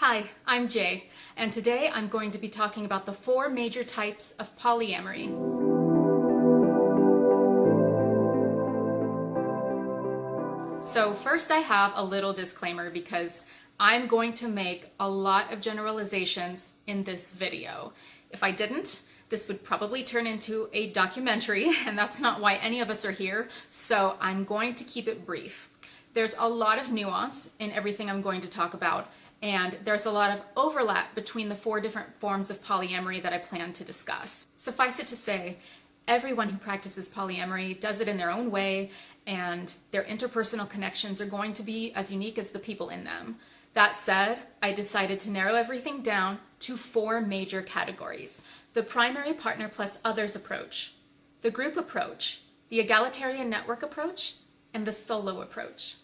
Hi, I'm Jay, and today I'm going to be talking about the 4 major types of polyamory. So first I have a little disclaimer because I'm going to make a lot of generalizations in this video. If I didn't, this would probably turn into a documentary, and that's not why any of us are here, so I'm going to keep it brief. There's a lot of nuance in everything I'm going to talk about, and there's a lot of overlap between the 4 different forms of polyamory that I plan to discuss. Suffice it to say, everyone who practices polyamory does it in their own way, and their interpersonal connections are going to be as unique as the people in them. That said, I decided to narrow everything down to 4 major categories: the primary partner plus others approach, the group approach, the egalitarian network approach, and the solo approach.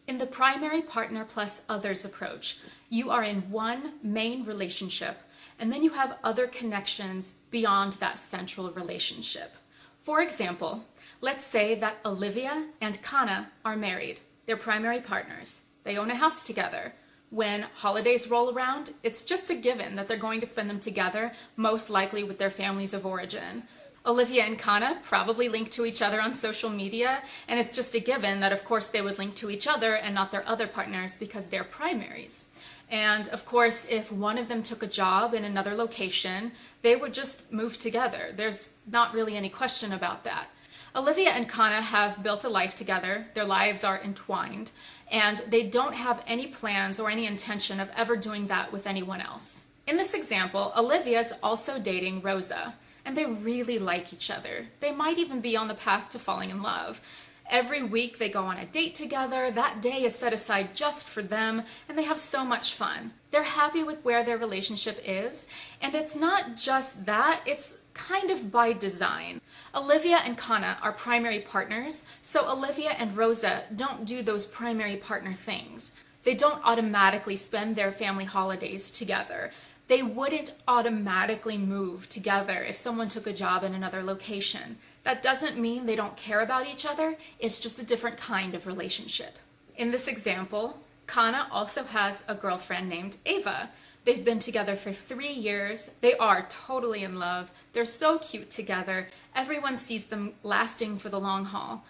In the primary partner plus others approach, you are in one main relationship, and then you have other connections beyond that central relationship. For example, let's say that Olivia and Kana are married. They're primary partners. They own a house together. When holidays roll around, it's just a given that they're going to spend them together, most likely with their families of origin. Olivia and Kana probably link to each other on social media, and it's just a given that of course they would link to each other and not their other partners because they're primaries. And of course, if one of them took a job in another location, they would just move together. There's not really any question about that. Olivia and Kana have built a life together, their lives are entwined, and they don't have any plans or any intention of ever doing that with anyone else. In this example, Olivia's also dating Rosa, and they really like each other. They might even be on the path to falling in love. Every week they go on a date together, that day is set aside just for them, and they have so much fun. They're happy with where their relationship is, and it's not just that, it's kind of by design. Olivia and Kana are primary partners, so Olivia and Rosa don't do those primary partner things. They don't automatically spend their family holidays together. They wouldn't automatically move together if someone took a job in another location. That doesn't mean they don't care about each other, it's just a different kind of relationship. In this example, Kana also has a girlfriend named Ava. They've been together for 3 years, they are totally in love, they're so cute together, everyone sees them lasting for the long haul.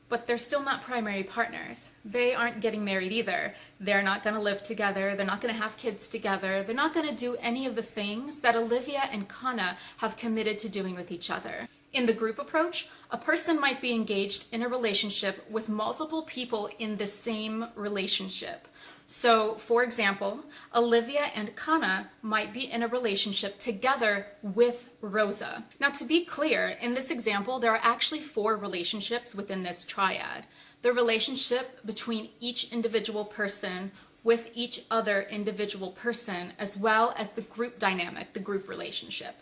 But they're still not primary partners. They aren't getting married either. They're not going to live together. They're not going to have kids together. They're not going to do any of the things that Olivia and Kana have committed to doing with each other. In the group approach, a person might be engaged in a relationship with multiple people in the same relationship. So, for example, Olivia and Kana might be in a relationship together with Rosa. Now, to be clear, in this example, there are actually 4 relationships within this triad. The relationship between each individual person with each other individual person, as well as the group dynamic, the group relationship.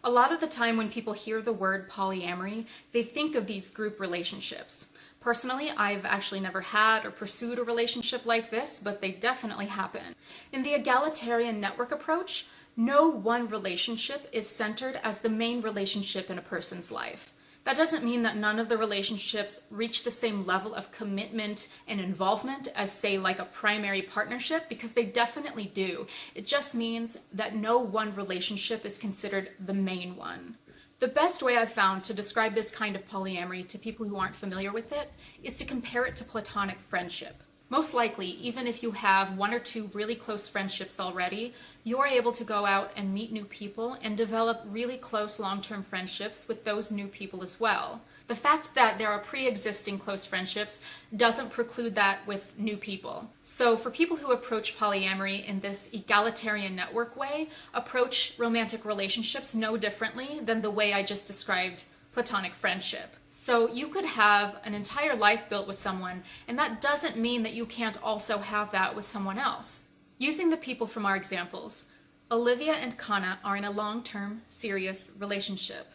A lot of the time when people hear the word polyamory, they think of these group relationships. Personally, I've actually never had or pursued a relationship like this, but they definitely happen. In the egalitarian network approach, no one relationship is centered as the main relationship in a person's life. That doesn't mean that none of the relationships reach the same level of commitment and involvement as, say, like a primary partnership, because they definitely do. It just means that no one relationship is considered the main one. The best way I've found to describe this kind of polyamory to people who aren't familiar with it is to compare it to platonic friendship. Most likely, even if you have 1 or 2 really close friendships already, you're able to go out and meet new people and develop really close long-term friendships with those new people as well. The fact that there are pre-existing close friendships doesn't preclude that with new people. So for people who approach polyamory in this egalitarian network way, approach romantic relationships no differently than the way I just described platonic friendship. So you could have an entire life built with someone, and that doesn't mean that you can't also have that with someone else. Using the people from our examples, Olivia and Kana are in a long-term, serious relationship.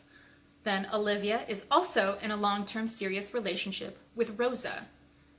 Then Olivia is also in a long-term serious relationship with Rosa.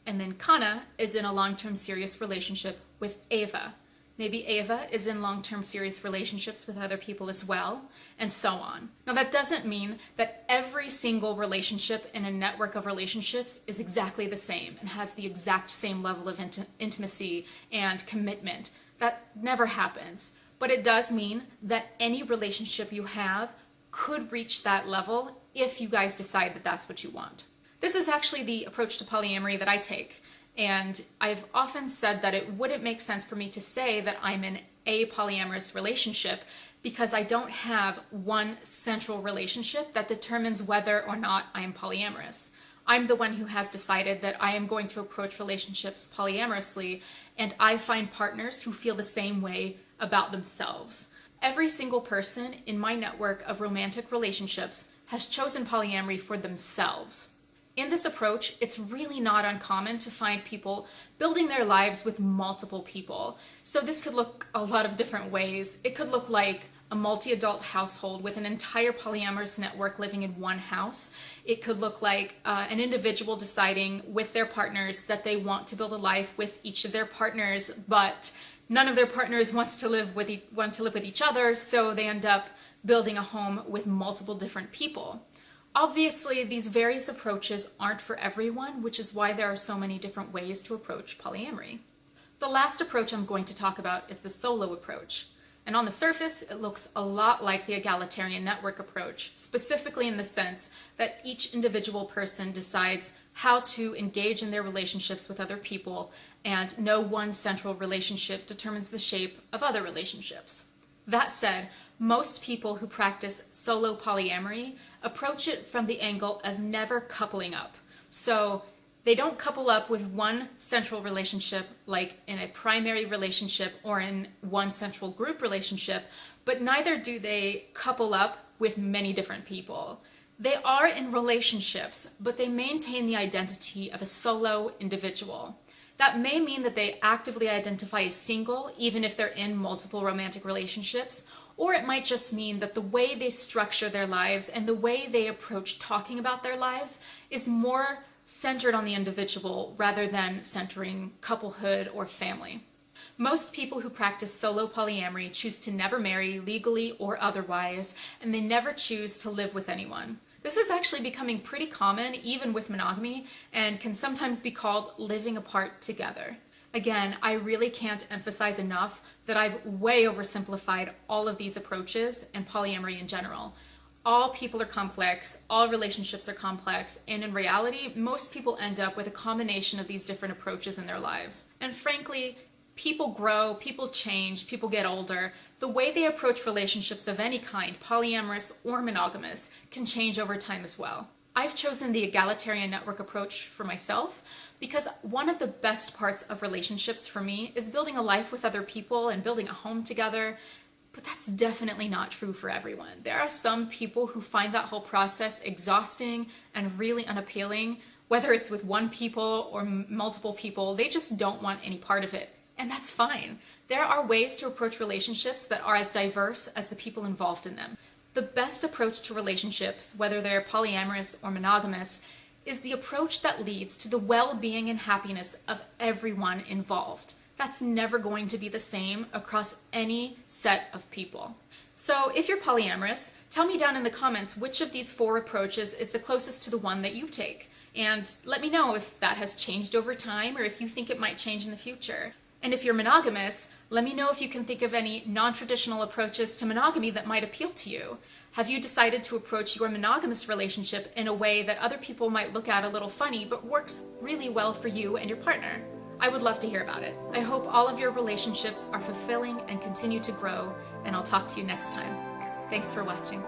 And then Kana is in a long-term serious relationship with Ava. Maybe Ava is in long-term serious relationships with other people as well, and so on. Now that doesn't mean that every single relationship in a network of relationships is exactly the same and has the exact same level of intimacy and commitment. That never happens, but it does mean that any relationship you have could reach that level if you guys decide that that's what you want. This is actually the approach to polyamory that I take, and I've often said that it wouldn't make sense for me to say that I'm in a polyamorous relationship because I don't have one central relationship that determines whether or not I am polyamorous. I'm the one who has decided that I am going to approach relationships polyamorously, and I find partners who feel the same way about themselves. Every single person in my network of romantic relationships has chosen polyamory for themselves. In this approach, it's really not uncommon to find people building their lives with multiple people. So this could look a lot of different ways. It could look like a multi-adult household with an entire polyamorous network living in one house. It could look like an individual deciding with their partners that they want to build a life with each of their partners, but none of their partners want to live with each other, so they end up building a home with multiple different people. Obviously, these various approaches aren't for everyone, which is why there are so many different ways to approach polyamory. The last approach I'm going to talk about is the solo approach. And on the surface, it looks a lot like the egalitarian network approach, specifically in the sense that each individual person decides how to engage in their relationships with other people, and no one central relationship determines the shape of other relationships. That said, most people who practice solo polyamory approach it from the angle of never coupling up. So they don't couple up with one central relationship like in a primary relationship or in one central group relationship, but neither do they couple up with many different people. They are in relationships, but they maintain the identity of a solo individual. That may mean that they actively identify as single, even if they're in multiple romantic relationships, or it might just mean that the way they structure their lives and the way they approach talking about their lives is more centered on the individual rather than centering couplehood or family. Most people who practice solo polyamory choose to never marry, legally or otherwise, and they never choose to live with anyone. This is actually becoming pretty common even with monogamy and can sometimes be called living apart together. Again, I really can't emphasize enough that I've way oversimplified all of these approaches and polyamory in general. All people are complex, all relationships are complex, and in reality, most people end up with a combination of these different approaches in their lives. And frankly, people grow, people change, people get older. The way they approach relationships of any kind, polyamorous or monogamous, can change over time as well. I've chosen the egalitarian network approach for myself because one of the best parts of relationships for me is building a life with other people and building a home together. But that's definitely not true for everyone. There are some people who find that whole process exhausting and really unappealing, whether it's with one people or multiple people. They just don't want any part of it, and that's fine. There are ways to approach relationships that are as diverse as the people involved in them. The best approach to relationships, whether they're polyamorous or monogamous, is the approach that leads to the well-being and happiness of everyone involved. That's never going to be the same across any set of people. So if you're polyamorous, tell me down in the comments which of these 4 approaches is the closest to the one that you take. And let me know if that has changed over time or if you think it might change in the future. And if you're monogamous, let me know if you can think of any non-traditional approaches to monogamy that might appeal to you. Have you decided to approach your monogamous relationship in a way that other people might look at a little funny but works really well for you and your partner? I would love to hear about it. I hope all of your relationships are fulfilling and continue to grow, and I'll talk to you next time. Thanks for watching.